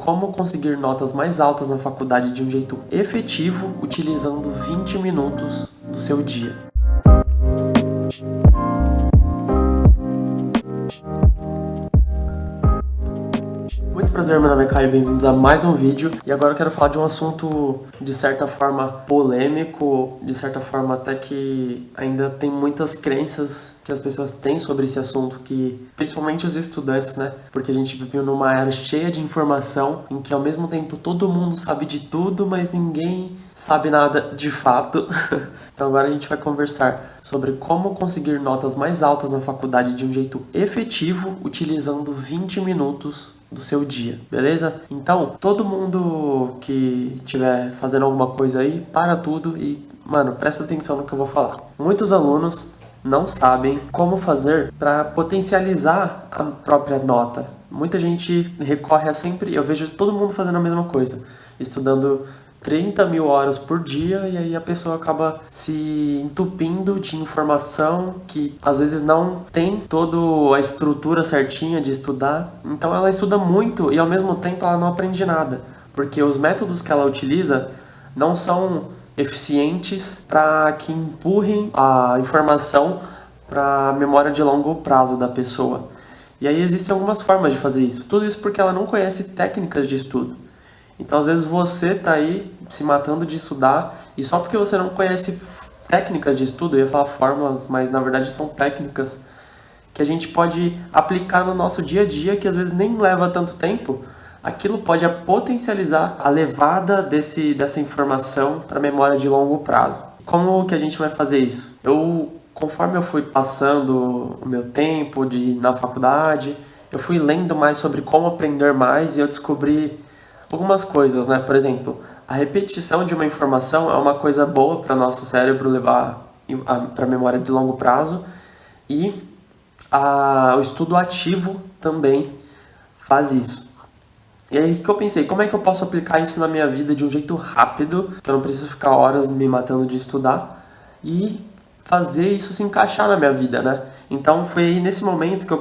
Como conseguir notas mais altas na faculdade de um jeito efetivo, utilizando 20 minutos do seu dia. Muito prazer, meu nome é Caio, bem-vindos a mais um vídeo. E agora eu quero falar de um assunto de certa forma polêmico, de certa forma até que ainda tem muitas crenças que as pessoas têm sobre esse assunto, que principalmente os estudantes, né? Porque a gente vive numa era cheia de informação, em que ao mesmo tempo todo mundo sabe de tudo, mas ninguém sabe nada de fato. Então agora a gente vai conversar sobre como conseguir notas mais altas na faculdade de um jeito efetivo, utilizando 20 minutos do seu dia, beleza? Então, todo mundo que estiver fazendo alguma coisa aí, para tudo e, mano, presta atenção no que eu vou falar. Muitos alunos não sabem como fazer para potencializar a própria nota. Muita gente recorre a sempre, eu vejo todo mundo fazendo a mesma coisa, estudando 30 mil horas por dia, e aí a pessoa acaba se entupindo de informação que às vezes não tem toda a estrutura certinha de estudar. Então ela estuda muito e ao mesmo tempo ela não aprende nada, porque os métodos que ela utiliza não são eficientes para que empurrem a informação para a memória de longo prazo da pessoa. E aí existem algumas formas de fazer isso. Tudo isso porque ela não conhece técnicas de estudo. Então, às vezes, você tá aí se matando de estudar e só porque você não conhece técnicas de estudo, eu ia falar fórmulas, mas na verdade são técnicas que a gente pode aplicar no nosso dia a dia, que às vezes nem leva tanto tempo, aquilo pode potencializar a levada dessa informação para a memória de longo prazo. Como que a gente vai fazer isso? Conforme eu fui passando o meu tempo na faculdade, eu fui lendo mais sobre como aprender mais e eu descobri algumas coisas, né? Por exemplo, a repetição de uma informação é uma coisa boa para nosso cérebro levar para a memória de longo prazo, e o estudo ativo também faz isso. E aí que eu pensei, como é que eu posso aplicar isso na minha vida de um jeito rápido, que eu não preciso ficar horas me matando de estudar, e fazer isso se encaixar na minha vida, né? Então foi aí nesse momento que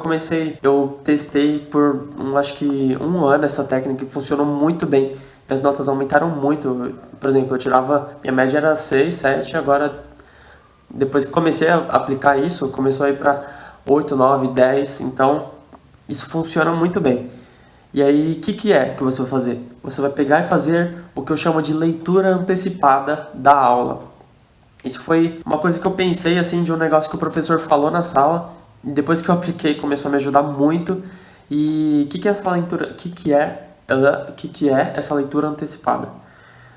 eu testei por acho que um ano essa técnica, que funcionou muito bem. Minhas notas aumentaram muito. Por exemplo, minha média era 6, 7, agora depois que comecei a aplicar isso, começou a ir para 8, 9, 10, então isso funciona muito bem. E aí, o que é que você vai fazer? Você vai pegar e fazer o que eu chamo de leitura antecipada da aula. Isso foi uma coisa que eu pensei, assim, de um negócio que o professor falou na sala, e depois que eu apliquei começou a me ajudar muito. E o que é essa leitura? O que é essa leitura antecipada?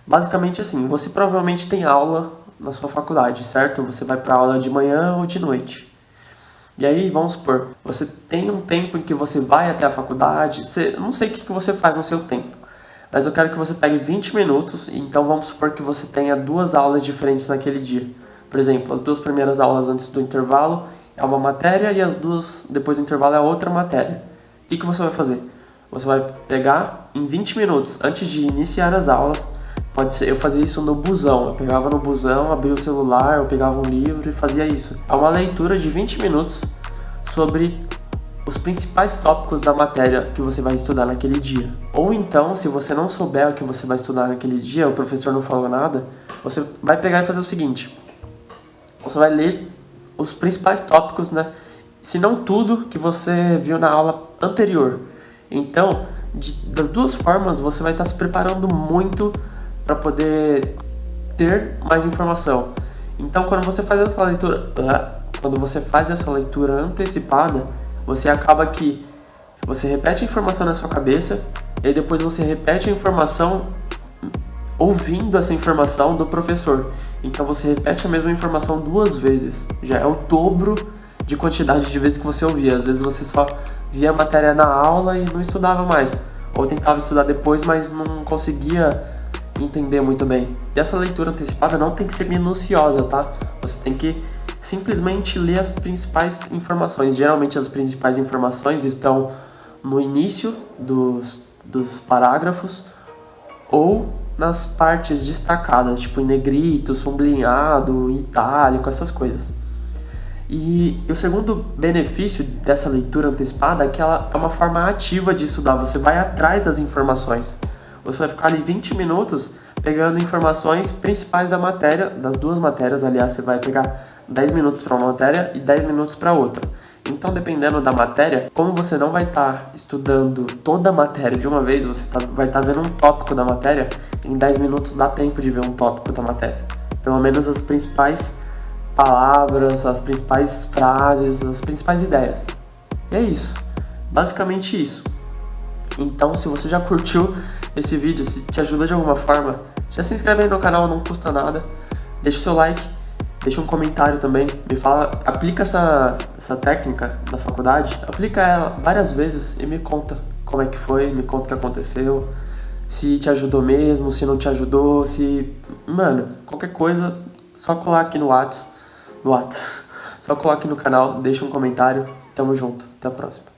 Basicamente assim, você provavelmente tem aula na sua faculdade, certo? Você vai para aula de manhã ou de noite. E aí, vamos supor, você tem um tempo em que você vai até a faculdade, eu não sei o que você faz no seu tempo, mas eu quero que você pegue 20 minutos, então vamos supor que você tenha 2 aulas diferentes naquele dia. Por exemplo, as 2 primeiras aulas antes do intervalo é uma matéria e as 2 depois do intervalo é outra matéria. O que você vai fazer? Você vai pegar em 20 minutos, antes de iniciar as aulas, pode ser, eu fazia isso no busão, eu pegava no busão, abria o celular, eu pegava um livro e fazia isso. É uma leitura de 20 minutos sobre os principais tópicos da matéria que você vai estudar naquele dia. Ou então, se você não souber o que você vai estudar naquele dia, o professor não falou nada, você vai pegar e fazer o seguinte: você vai ler os principais tópicos, né? Se não tudo que você viu na aula anterior. Então, das 2 formas, você vai estar se preparando muito para poder ter mais informação. Então, quando você faz essa leitura antecipada, você acaba que você repete a informação na sua cabeça e depois você repete a informação ouvindo essa informação do professor. Então você repete a mesma informação 2 vezes. Já é o dobro de quantidade de vezes que você ouvia. Às vezes você só via a matéria na aula e não estudava mais. Ou tentava estudar depois, mas não conseguia entender muito bem. E essa leitura antecipada não tem que ser minuciosa, tá? Você tem que simplesmente ler as principais informações. Geralmente as principais informações estão no início dos parágrafos ou nas partes destacadas, tipo em negrito, sublinhado, itálico, essas coisas. E o segundo benefício dessa leitura antecipada é que ela é uma forma ativa de estudar, você vai atrás das informações. Você vai ficar ali 20 minutos pegando informações principais da matéria, das duas matérias, aliás, você vai pegar 10 minutos para uma matéria e 10 minutos para outra. Então, dependendo da matéria, como você não vai estar estudando toda a matéria de uma vez, você vai estar vendo um tópico da matéria, em 10 minutos dá tempo de ver um tópico da matéria. Pelo menos as principais palavras, as principais frases, as principais ideias. E é isso, basicamente isso. Então, se você já curtiu esse vídeo, se te ajudou de alguma forma, já se inscreve aí no canal, não custa nada. Deixa o seu like, deixa um comentário também, me fala, aplica essa técnica na faculdade, aplica ela várias vezes e me conta como é que foi, me conta o que aconteceu, se te ajudou mesmo, se não te ajudou, Mano, qualquer coisa, só colar aqui no Whats, só colar aqui no canal, deixa um comentário, tamo junto, até a próxima.